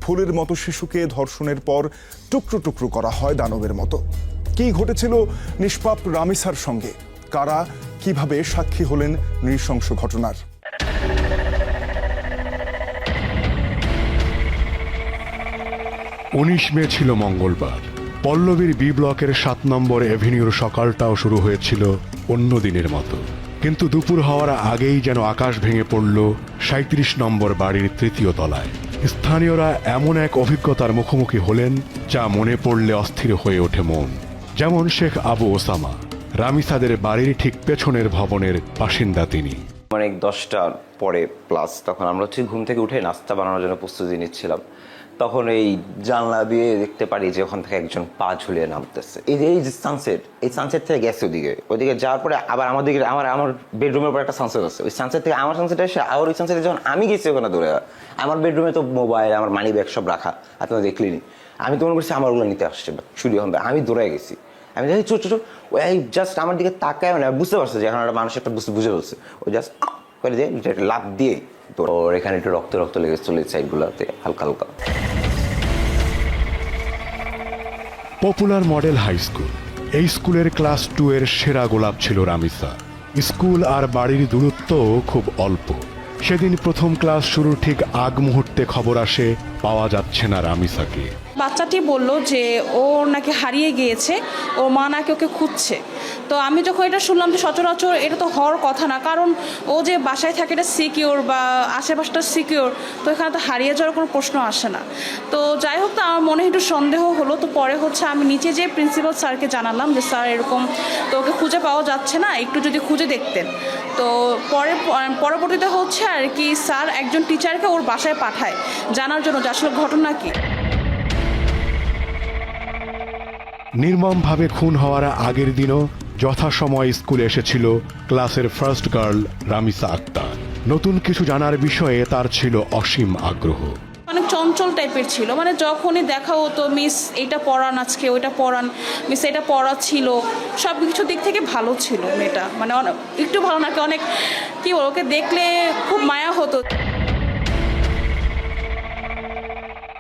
ফুলের মতো শিশুকে ধর্ষণের পর টুকরো টুকরো করা হয় দানবের মতো। কি ঘটেছিল নিষ্পাপ রামিসার সঙ্গে? কারা কিভাবে সাক্ষী হলেন নৃশংস ঘটনার? 19 মে ছিল মঙ্গলবার। পল্লবীর বি ব্লকের 7 নম্বর এভিনিউর সকালটাও শুরু হয়েছিল অন্য দিনের মতো, কিন্তু দুপুর হওয়ার আগেই যেন আকাশ ভেঙে পড়ল 37 নম্বর বাড়ির 3য় তলায়। স্থানীয়রা এমন এক অভিজ্ঞতার মুখোমুখি হলেন যা মনে পড়লে অস্থির হয়ে ওঠে মন। যেমন শেখ আবু ওসামা, রামিসাদের বাড়ির ঠিক পেছনের ভবনের বাসিন্দা তিনি। অনেক 10টার পরে প্লাস, তখন আমরা ঘুম থেকে উঠে নাস্তা বানানোর জন্য প্রস্তুতি নিচ্ছিলাম। তখন এই জানলা দিয়ে দেখতে পারি যে ওখান থেকে একজন পা ঝুলিয়ে নামতেছে। এই যে সানসেট, এই সানসেট থেকে গেছে ওইদিকে যাওয়ার পরে আবার আমার বেডরুমের উপর একটা সানসেট আছে। ওই সানসেট থেকে আমার সানসেট এসে আবার ওই সানসেটে যখন আমি গেছি ওখানে দৌড়ে, আমার বেডরুমে তো মোবাইল, আমার মানি ব্যাগ সব রাখা, আপনারা দেখলেনি। আমি তো মনে করছি আমার ওগুলো নিতে আসছে, চুরি হবে। আমি দৌড়ে গেছি। আমি দেখি ছোট ওই জাস্ট আমার দিকে তাকায়, মানে বুঝতে পারছে যে এখন একটা মানুষ একটা বুঝে বলছে। ওই জাস্ট করে দিয়ে লাফ দিয়ে ওর এখানে একটু রক্ত লেগে চলে সাইডগুলোতে হালকা হালকা। পপুলার মডেল হাই স্কুল, এই স্কুলের ক্লাস 2 এর সেরা গোলাপ ছিল রামিসা। স্কুল আর বাড়ির দূরত্ব খুব অল্প। সেদিন প্রথম ক্লাস শুরুর ঠিক আগ মুহূর্তে খবর আসে পাওয়া যাচ্ছে না রামিসাকে। বাচ্চাটি বলল যে ও নাকি হারিয়ে গিয়েছে, ও মা নাকি ওকে খুঁজছে। তো আমি যখন এটা শুনলাম যে সচরাচর এটা তো হওয়ার কথা না, কারণ ও যে বাসায় থাকে এটা সিকিওর বা আশেপাশটা সিকিওর, তো এখানে তো হারিয়ে যাওয়ার কোনো প্রশ্ন আসে না। তো যাই হোক, তো আমার মনে একটু সন্দেহ হলো। তো পরে আমি নিচে যেয়ে প্রিন্সিপাল স্যারকে জানালাম যে স্যার এরকম তো ওকে খুঁজে পাওয়া যাচ্ছে না, একটু যদি খুঁজে দেখতেন। তো পরবর্তীতে আর কি স্যার একজন টিচারকে ওর বাসায় পাঠায় জানার জন্য যে আসলে ঘটনা কি। নির্মমভাবে খুন হওয়ার আগের দিনও যথাসময় স্কুলে এসেছিল ক্লাসের ফার্স্ট গার্ল রামিসা আক্তার। নতুন কিছু জানার বিষয়ে তার ছিল অসীম আগ্রহ। অনেক চঞ্চল টাইপের ছিল, মানে যখনই দেখা হতো মিস এটা পড়ান, আজকে ওইটা পড়ান, মিস এটা পড়া ছিল, সব কিছু দিক থেকে ভালো ছিল মেয়েটা। মানে একটু ভালো নাকি অনেক কি বল, ওকে দেখলে খুব মায়া হতো।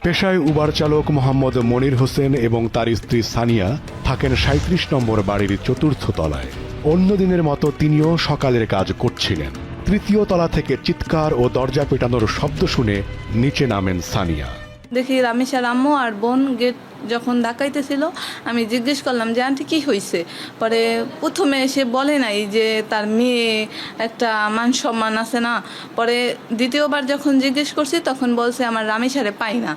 পেশায় উবার চালক মোহাম্মদ মনির হোসেন এবং তার স্ত্রী সানিয়া থাকেন 37 নম্বর বাড়ির 4র্থ তলায়। অন্য দিনের মতো তিনিও সকালের কাজ করছিলেন। 3য় তলা থেকে চিৎকার ও দরজা পেটানোর শব্দ শুনে নিচে নামেন সানিয়া। দেখি রামিসার আম্মু আর বোন গেট যখন ধাক্কাইতেছিল, আমি জিজ্ঞেস করলাম যে আন্টি কী হয়েছে। পরে প্রথমে সে বলে নাই যে তার মেয়ে একটা মান সম্মান আছে না। পরে দ্বিতীয়বার যখন জিজ্ঞেস করছি তখন বলছে আমার রামিসারে পাই না।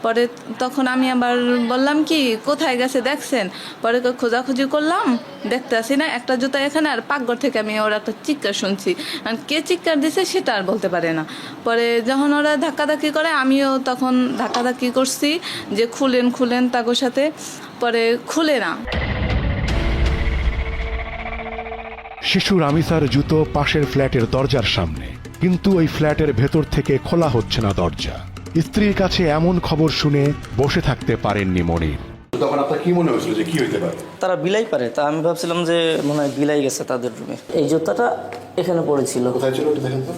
পরে তখন আমি আবার বললাম কি কোথায় গেছে দেখছেন। পরে খোঁজাখুঁজি করলাম, দেখতে আসি না, একটা জুতা এখানে, আর পাকঘর থেকে আমি ওরা একটা চিৎকার শুনছি। আর কে চিৎকার দিছে সেটা আর বলতে পারে না। পরে যখন ওরা ধাক্কাধাক্কি করে আমিও তখন ধাক্কাধাক্কি করছি যে খুলেন তাগোর সাথে। পরে খুলে না। শিশু রামিসার জুতো পাশের ফ্ল্যাটের দরজার সামনে, কিন্তু ওই ফ্ল্যাটের ভেতর থেকে খোলা হচ্ছে না দরজা। স্ত্রীর কাছে এমন খবর শুনে বসে থাকতে পারেননি মনির। তখন আপনার কি মনে হয়েছিল যে কি হইতে পারে? তারা বিলাই পারে, তা আমি ভাবছিলাম যে মনে হয় বিলাই গেছে তাদের রুমে। এই জুতাটা এখানে পড়েছিল। কোথায় ছিল একটু দেখেন তো।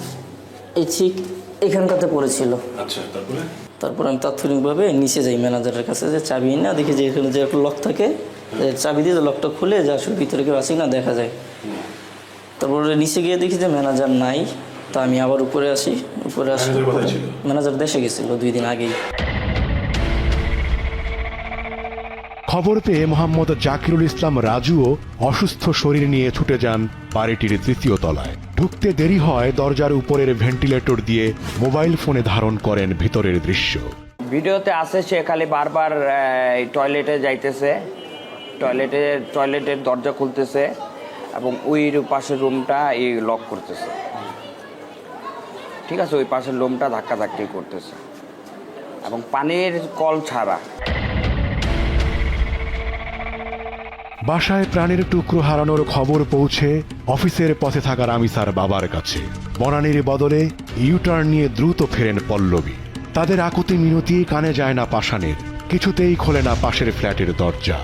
এই ঠিক এখানটাতে পড়েছিল। আচ্ছা, তারপর আমি তাৎক্ষণিকভাবে নিচে যাই ম্যানেজারের কাছে, যে চাবি না দেখি যে এখানে যে একটা লক থাকে, চাবি দিয়ে লকটা খুলে যে আসলে ভিতরে কেউ আসি না দেখা যায়। তারপরে নিচে গিয়ে দেখি যে ম্যানেজার নাই। তা আমি আবার উপরে আসি। ম্যানেজার দেশে গেছিল 2 দিন আগেই। খবর পেয়ে মোহাম্মদ জাকিরুল ইসলাম রাজুও অসুস্থ শরীর নিয়ে ছুটে যান বাড়িটির 3য় তলায়। ঢুকতে দেরি হয়, দরজার উপরের ভেন্টিলেটর দিয়ে মোবাইল ফোনে ধারণ করেন ভিতরের দৃশ্য। ভিডিওতে আছে সে খালি বারবার টয়লেটে যাইতেছে, টয়লেটের দরজা খুলতেছে এবং ওই পাশের রুমটা লক করতেছে। ঠিক আছে, ওই পাশের রুমটা ধাক্কাধাক্কি করতেছে এবং পানির কল ছাড়া। বাসায় প্রাণের টুকরো হারানোর খবর পৌঁছে অফিসের পথে থাকা রামিসার বাবার কাছে। বনানীর বদলে ইউটার্ন নিয়ে দ্রুত ফেরেন পল্লবী। তাদের আকুতি মিনতি কানে যায় না পাষাণের, কিছুতেই খোলে না পাশের ফ্ল্যাটের দরজা।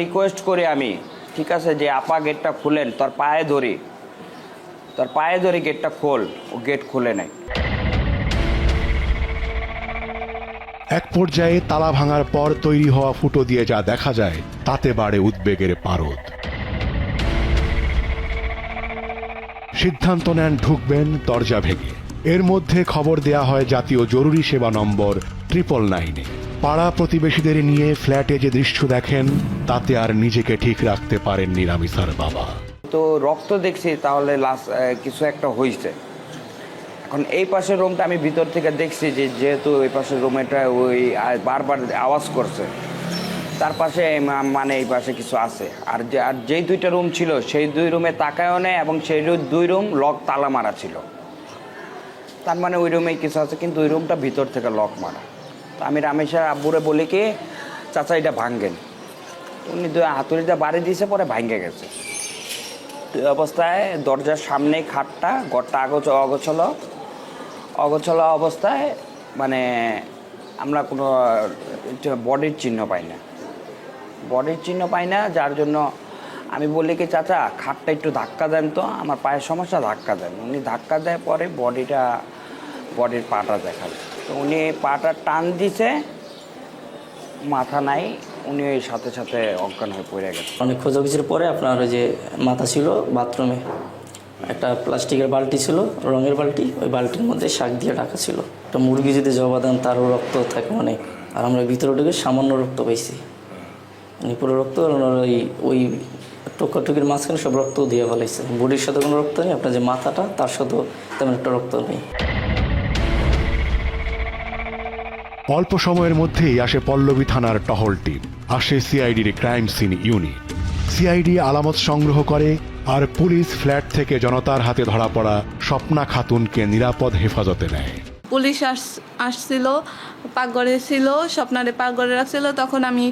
রিকোয়েস্ট করি আমি, ঠিক আছে, যে আপা গেটটা খুলেন, তোর পায়ে ধরি গেটটা খোল। ও গেট খুলে নেয়। এক পর্যায়ে তালা ভাঙার পর তৈরি হওয়া ফুটো দিয়ে যা দেখা যায় তাতে বাড়ে উদ্বেগের পারদ। সিদ্ধান্ত নেন ঢুকবেন দরজা ভেঙে। এর মধ্যে খবর দেয়া হয় জাতীয় জরুরি সেবা নম্বর 999-এ। পাড়া প্রতিবেশীদের নিয়ে ফ্ল্যাটে যে দৃশ্য দেখেন তাতে আর নিজেকে ঠিক রাখতে পারেননি রামিসার বাবা। তো রক্ত দেখছি, তাহলে কিছু একটা হয়েছে। এখন এই পাশের রুমটা আমি ভিতর থেকে দেখছি, যেহেতু এই পাশের রুমটা ওই বারবার আওয়াজ করছে, তার পাশে মানে এই পাশে কিছু আছে। আর যেই 2টা রুম ছিল সেই 2 রুমে তাকায়ও নেই, এবং সেই 2 রুম লক তালা মারা ছিল। তার মানে ওই রুমেই কিছু আছে, কিন্তু ওই রুমটা ভিতর থেকে লক মারা। তো আমি রামেশের আব্বুরে বলি কি, চাচা এটা ভাঙ্গেন। উনি হাতুড়িটা বাড়ি দিয়েছে, পরে ভাঙ্গে গেছে। তো এই অবস্থায় দরজার সামনে খাটটা, ঘরটা অগোছলা অবস্থায়, মানে আমরা কোনো বডির চিহ্ন পাই না। যার জন্য আমি বলি কি, চাচা খাটটা একটু ধাক্কা দেন তো, আমার পায়ের সমস্যা, ধাক্কা দেন। উনি ধাক্কা দেয়, পরে বডির পাটা দেখাল। তো উনি পাটা টান দিছে, মাথা নাই, উনি ওই সাথে সাথে অজ্ঞান হয়ে পড়ে গেছে। অনেক খোঁজাখুঁজির পরে আপনার ওই যে মাথা ছিল বাথরুমে, একটা প্লাস্টিকের বালতি ছিল, রঙের বালতি, ওই বালতির মধ্যে শাক দিয়ে ঢাকা ছিল। একটা মুরগি যদি জবা দেন তারও রক্ত থাকে অনেক। আর আমরা ভিতরে ঢুকে সামান্য রক্ত পাইছি, পুরো রক্ত ওই টুকির মাঝখানে সব রক্ত দিয়ে ফেলাইছে। বডির সাথে কোনো রক্ত নেই, আপনার যে মাথাটা তার সাথেও তেমন একটা রক্ত নেই। অল্প সময়ের মধ্যেই আসে পল্লবী থানার টহল টিম, আসে সিআইডির ক্রাইম সিন ইউনিট। সিআইডি আলামত সংগ্রহ করে, আর পুলিশ ফ্ল্যাট থেকে জনতার হাতে ধরা পড়া স্বপ্না খাতুনকে নিরাপদ হেফাজতে নেয়। পুলিশ আসছিল, পাকঘরে ছিল, স্বপ্নারে পাকঘরে রাখছিল। তখন আমি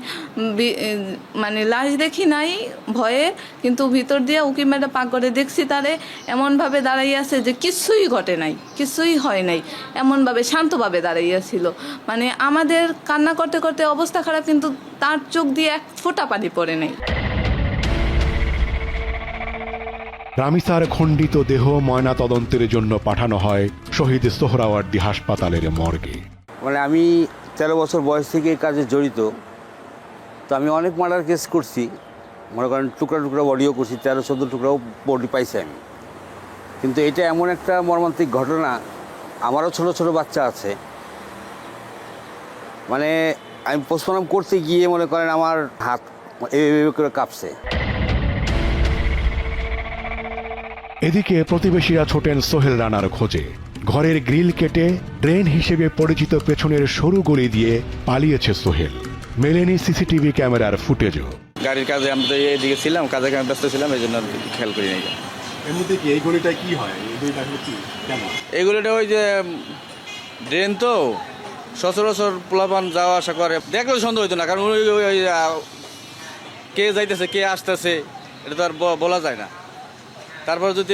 মানে লাশ দেখি নাই ভয়ে, কিন্তু ভিতর দিয়ে উকি মেয়েটা পাকঘরে দেখছি, তারে এমনভাবে দাঁড়াই আছে যে কিছুই ঘটে নাই, কিছুই হয় নাই, এমনভাবে শান্তভাবে দাঁড়াইয়াছিল। মানে আমাদের কান্না করতে করতে অবস্থা খারাপ, কিন্তু তার চোখ দিয়ে এক ফোঁটা পানি পড়ে নাই। রামিসার খণ্ডিত দেহ ময়না তদন্তের জন্য পাঠানো হয় শহীদ সোহরাওয়ার্দী হাসপাতালের মর্গে। মানে আমি 13 বছর বয়স থেকে এই কাজে জড়িত। তো আমি অনেক মার্ডার কেস করছি, মনে করেন টুকরা বডিও করছি, 13-14 টুকরাও বডি পাইছি আমি। কিন্তু এটা এমন একটা মর্মান্তিক ঘটনা, আমারও ছোট বাচ্চা আছে। মানে আমি পোস্টমর্টম করতে গিয়ে মনে করেন আমার হাত এইভাবে করে কাঁপছে। এদিকে প্রতিবেশীরা ছোটেন সোহেল রানার খোঁজে। ঘরের গ্রিল কেটে ড্রেন হিসেবে পরিচিত পেছনের সরু গলি দিয়ে পালিয়েছে সোহেল। মেলেনি সিসিটিভি ক্যামেরার ফুটেজও। গাড়ির কাজে আমরা এদিকে ছিলাম, কাজে ব্যস্ত ছিলাম, এই জন্য খেয়াল করি নাই। এর মধ্যে কি এই গলিটায় কি হয়? এই গলিটা আসলে কি, কেমন? এই গলিটা ওই যে ড্রেন, তো সচরাচর পোলাপান যাওয়া আসা করে, দেখলেও সন্দেহ হইতো না, কারণ ওই কে যাইতেছে কে আসতেছে এটা তো আর বলা যায় না। তারপর যদি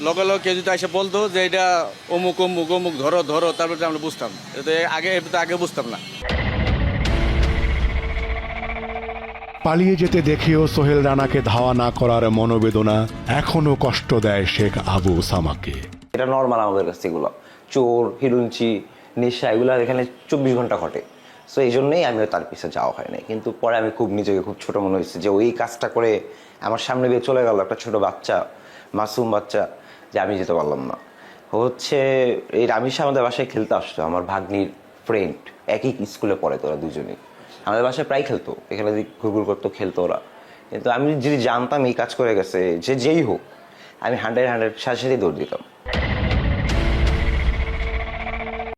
লগে কেউ যদি এসে বলতো যে এটা অমুক ধরো, তারপরে আমরা বুঝতাম। এটা আগে বুঝতাম না। পালিয়ে যেতে দেখেও সোহেল রানাকে ধাওয়া না করার মনোবেদনা এখনো কষ্ট দেয় শেখ আবু ওসামাকে। এটা নর্মাল আমাদের কাছে, এগুলো চোর, হিরুঞ্চি, নেশা, এগুলো এখানে 24 ঘন্টা ঘটে। সো এই জন্যই আমিও তার পিছনে যাওয়া হয় নাই। কিন্তু পরে আমি নিজেকে খুব ছোট মনে হয়েছে যে ওই কাজটা করে আমার সামনে দিয়ে চলে গেল একটা ছোট বাচ্চা, মাসুম বাচ্চা, যে আমি যেতে পারলাম না। এই রামিসা আমাদের বাসায় খেলতে আসতো, আমার ভাগ্নির ফ্রেন্ড, একই স্কুলে পড়ে তোরা দুজনেই। আমাদের বাসায় প্রায় খেলতো, এখানে ঘুরঘুর করতো, খেলতো ওরা। কিন্তু আমি যদি জানতাম এই কাজ করে গেছে, যেই হোক, আমি 100 সাথে সাথেই দৌড় দিতাম।